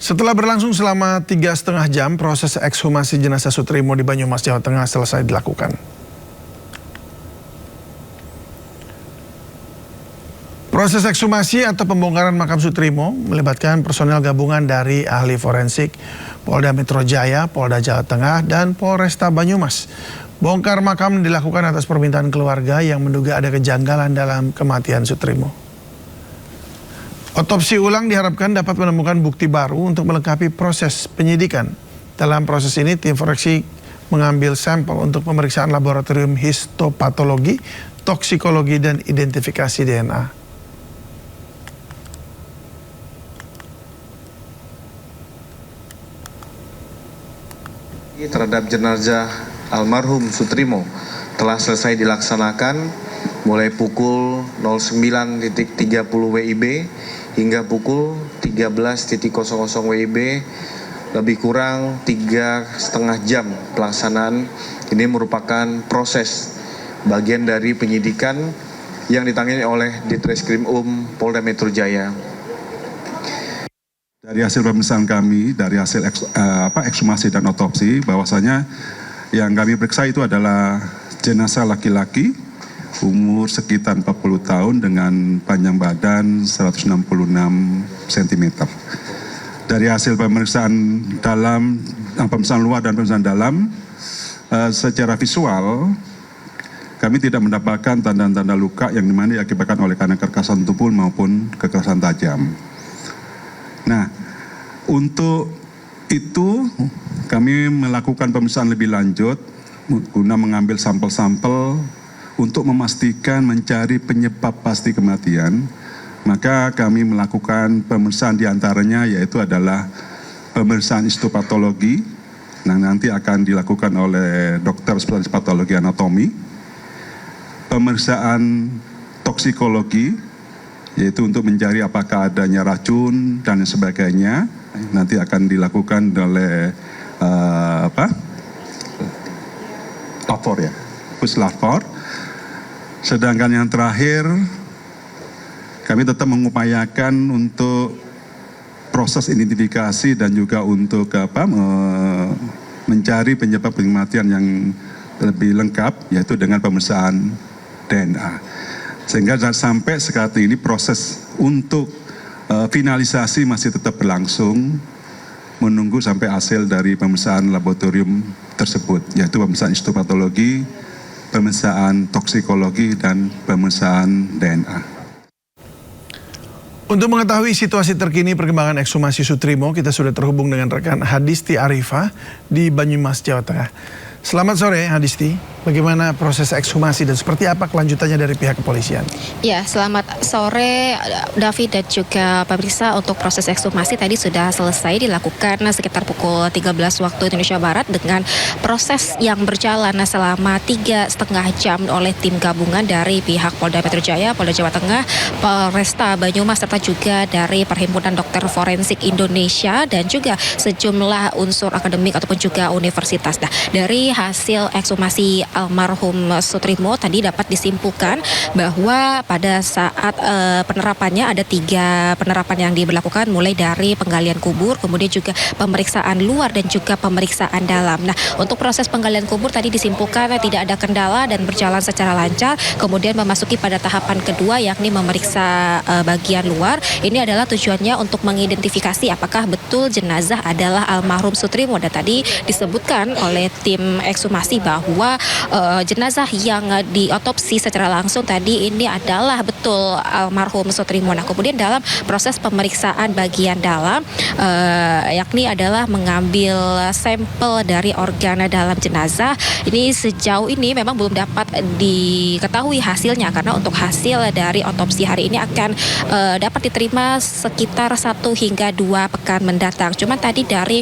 Setelah berlangsung selama 3,5 jam, proses ekshumasi jenazah Sutrimo di Banyumas, Jawa Tengah selesai dilakukan. Proses ekshumasi atau pembongkaran makam Sutrimo melibatkan personel gabungan dari ahli forensik, Polda Metro Jaya, Polda Jawa Tengah, dan Polresta Banyumas. Bongkar makam dilakukan atas permintaan keluarga yang menduga ada kejanggalan dalam kematian Sutrimo. Otopsi ulang diharapkan dapat menemukan bukti baru untuk melengkapi proses penyidikan. Dalam proses ini, tim forensik mengambil sampel untuk pemeriksaan laboratorium histopatologi, toksikologi, dan identifikasi DNA. Terhadap jenazah almarhum Sutrimo telah selesai dilaksanakan mulai pukul 09.30 WIB hingga pukul 13.00 WIB, lebih kurang 3,5 jam pelaksanaan. Ini merupakan proses bagian dari penyidikan yang ditangani oleh Ditreskrim Polda Metro Jaya. Dari hasil pemeriksaan kami, dari hasil ekshumasi dan otopsi, bahwasanya yang kami periksa itu adalah jenazah laki-laki umur sekitar 40 tahun dengan panjang badan 166 cm. Dari hasil pemeriksaan dalam, pemeriksaan luar dan pemeriksaan dalam, secara visual kami tidak mendapatkan tanda-tanda luka yang dimana diakibatkan oleh karena kekerasan tubuh maupun kekerasan tajam. Nah, untuk itu kami melakukan pemeriksaan lebih lanjut guna mengambil sampel-sampel untuk memastikan mencari penyebab pasti kematian. Maka kami melakukan pemeriksaan diantaranya yaitu adalah pemeriksaan histopatologi. Nah, nanti akan dilakukan oleh dokter spesialis patologi anatomi. Pemeriksaan toksikologi yaitu untuk mencari apakah adanya racun dan sebagainya, nanti akan dilakukan oleh lapor ya, puslapor. Sedangkan yang terakhir kami tetap mengupayakan untuk proses identifikasi dan juga untuk mencari penyebab kematian yang lebih lengkap, yaitu dengan pemeriksaan DNA. Sehingga sampai saat ini proses untuk finalisasi masih tetap berlangsung, menunggu sampai hasil dari pemeriksaan laboratorium tersebut, yaitu pemeriksaan histopatologi, pemeriksaan toksikologi, dan pemeriksaan DNA. Untuk mengetahui situasi terkini perkembangan ekshumasi Sutrimo, kita sudah terhubung dengan rekan Hadisti Arifah di Banyumas, Jawa Tengah. Selamat sore Hadisti, bagaimana proses ekshumasi dan seperti apa kelanjutannya dari pihak kepolisian? Ya, selamat sore David dan juga pemirsa. Untuk proses ekshumasi tadi sudah selesai dilakukan sekitar pukul 13 waktu Indonesia Barat dengan proses yang berjalan selama 3,5 jam oleh tim gabungan dari pihak Polda Metro Jaya, Polda Jawa Tengah, Polresta Banyumas, serta juga dari Perhimpunan Dokter Forensik Indonesia dan juga sejumlah unsur akademik ataupun juga universitas. Nah, dari hasil ekshumasi almarhum Sutrimo tadi dapat disimpulkan bahwa pada saat penerapannya ada 3 penerapan yang diberlakukan, mulai dari penggalian kubur, kemudian juga pemeriksaan luar dan juga pemeriksaan dalam. Nah, untuk proses penggalian kubur tadi disimpulkan tidak ada kendala dan berjalan secara lancar. Kemudian memasuki pada tahapan kedua, yakni memeriksa bagian luar. Ini adalah tujuannya untuk mengidentifikasi apakah betul jenazah adalah almarhum Sutrimo. Dan tadi disebutkan oleh tim ekshumasi bahwa jenazah yang diotopsi secara langsung tadi ini adalah betul almarhum Sutrimo. Nah, kemudian dalam proses pemeriksaan bagian dalam yakni adalah mengambil sampel dari organ dalam jenazah. Ini sejauh ini memang belum dapat diketahui hasilnya karena untuk hasil dari otopsi hari ini akan dapat diterima sekitar 1 hingga 2 pekan mendatang. Cuman tadi dari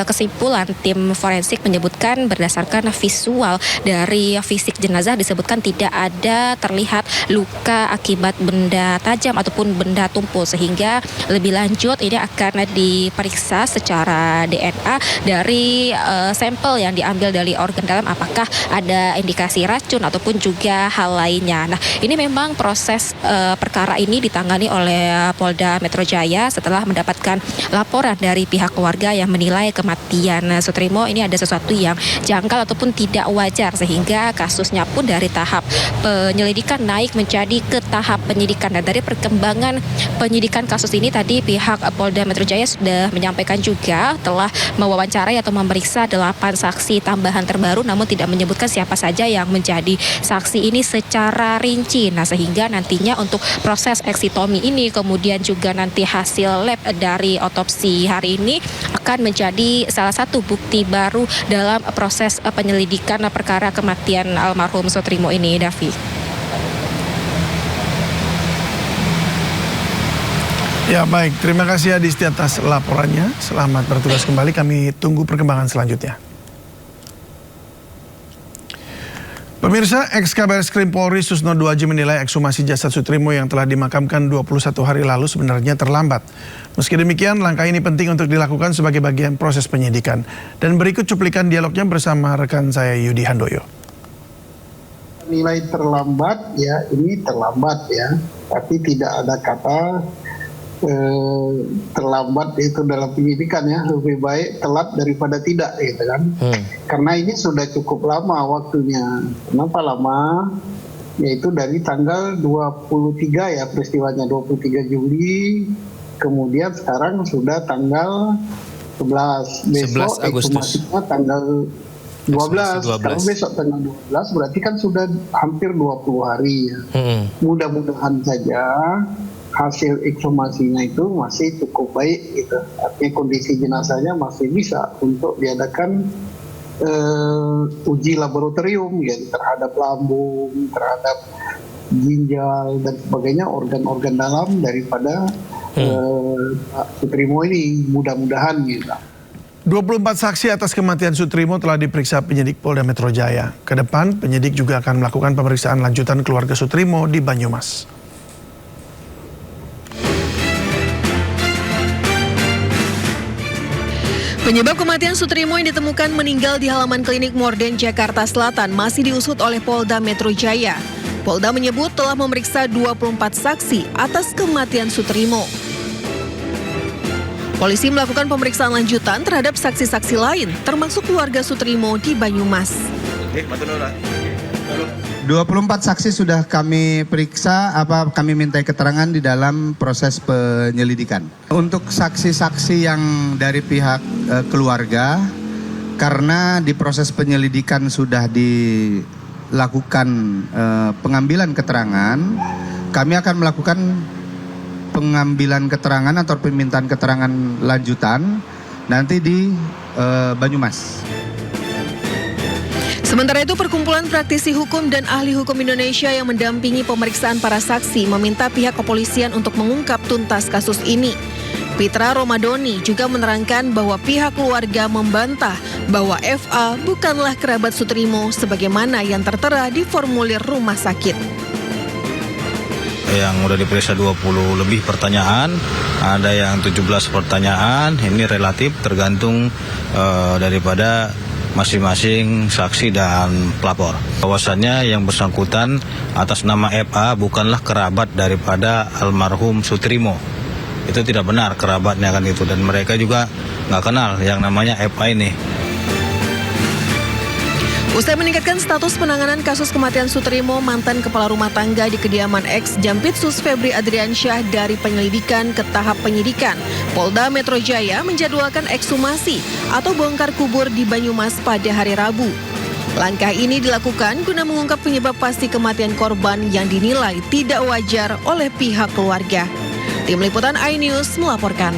kesimpulan tim forensik menyebutkan berdasarkan berdasarkan visual dari fisik jenazah disebutkan tidak ada terlihat luka akibat benda tajam ataupun benda tumpul, sehingga lebih lanjut ini akan diperiksa secara DNA dari sampel yang diambil dari organ dalam, apakah ada indikasi racun ataupun juga hal lainnya. Nah, ini memang proses perkara ini ditangani oleh Polda Metro Jaya setelah mendapatkan laporan dari pihak keluarga yang menilai kematian Sutrimo ini ada sesuatu yang janggal ataupun tidak wajar, sehingga kasusnya pun dari tahap penyelidikan naik menjadi ke tahap penyidikan. Dan dari perkembangan penyidikan kasus ini tadi pihak Polda Metro Jaya sudah menyampaikan juga telah mewawancarai atau memeriksa 8 saksi tambahan terbaru, namun tidak menyebutkan siapa saja yang menjadi saksi ini secara rinci. Nah, sehingga nantinya untuk proses eksitomi ini kemudian juga nanti hasil lab dari otopsi hari ini akan menjadi salah satu bukti baru dalam proses penyelidikan perkara kematian almarhum Sutrimo ini, Davi. Ya baik, terima kasih Adisti atas laporannya. Selamat bertugas kembali, kami tunggu perkembangan selanjutnya. Pemirsa, ex-Kabar Eskrim Polri Susno Duaji menilai ekshumasi jasad Sutrimo yang telah dimakamkan 21 hari lalu sebenarnya terlambat. Meski demikian, langkah ini penting untuk dilakukan sebagai bagian proses penyidikan. Dan berikut cuplikan dialognya bersama rekan saya Yudi Handoyo. Nilai terlambat ya, ini terlambat ya, tapi tidak ada kata terlambat itu dalam penyidikan ya, lebih baik telat daripada tidak gitu kan. Karena ini sudah cukup lama waktunya. Kenapa lama? Yaitu dari tanggal 23 ya peristiwanya, 23 Juli, kemudian sekarang sudah tanggal 11, besok ekshumasinya tanggal 12. Kalau besok tanggal 12 berarti kan sudah hampir 20 hari ya. Mudah-mudahan saja hasil ekshumasinya itu masih cukup baik gitu. Artinya kondisi jenazahnya masih bisa untuk diadakan uji laboratorium ya, terhadap lambung, terhadap ginjal dan sebagainya, organ-organ dalam daripada Sutrimo ini, mudah-mudahan gitu. 24 saksi atas kematian Sutrimo telah diperiksa penyidik Polda Metro Jaya. Ke depan, penyidik juga akan melakukan pemeriksaan lanjutan keluarga Sutrimo di Banyumas. Penyebab kematian Sutrimo yang ditemukan meninggal di halaman klinik Morden, Jakarta Selatan masih diusut oleh Polda Metro Jaya. Polda menyebut telah memeriksa 24 saksi atas kematian Sutrimo. Polisi melakukan pemeriksaan lanjutan terhadap saksi-saksi lain, termasuk keluarga Sutrimo di Banyumas. 24 saksi sudah kami periksa, kami minta keterangan di dalam proses penyelidikan. Untuk saksi-saksi yang dari pihak keluarga, karena di proses penyelidikan sudah dilakukan pengambilan keterangan, kami akan melakukan pengambilan keterangan atau permintaan keterangan lanjutan nanti di Banyumas. Sementara itu, Perkumpulan Praktisi Hukum dan Ahli Hukum Indonesia yang mendampingi pemeriksaan para saksi meminta pihak kepolisian untuk mengungkap tuntas kasus ini. Pitra Romadoni juga menerangkan bahwa pihak keluarga membantah bahwa FA bukanlah kerabat Sutrimo sebagaimana yang tertera di formulir rumah sakit. Yang udah diperiksa 20 lebih pertanyaan, ada yang 17 pertanyaan, ini relatif tergantung daripada masing-masing saksi dan pelapor. Bahwasannya yang bersangkutan atas nama FA bukanlah kerabat daripada almarhum Sutrimo. Itu tidak benar kerabatnya kan itu, dan mereka juga nggak kenal yang namanya FA ini. Usai meningkatkan status penanganan kasus kematian Sutrimo, mantan kepala rumah tangga di kediaman ex-Jampitsus Febri Adriansyah dari penyelidikan ke tahap penyidikan, Polda Metro Jaya menjadwalkan ekshumasi atau bongkar kubur di Banyumas pada hari Rabu. Langkah ini dilakukan guna mengungkap penyebab pasti kematian korban yang dinilai tidak wajar oleh pihak keluarga. Tim Liputan iNews melaporkan.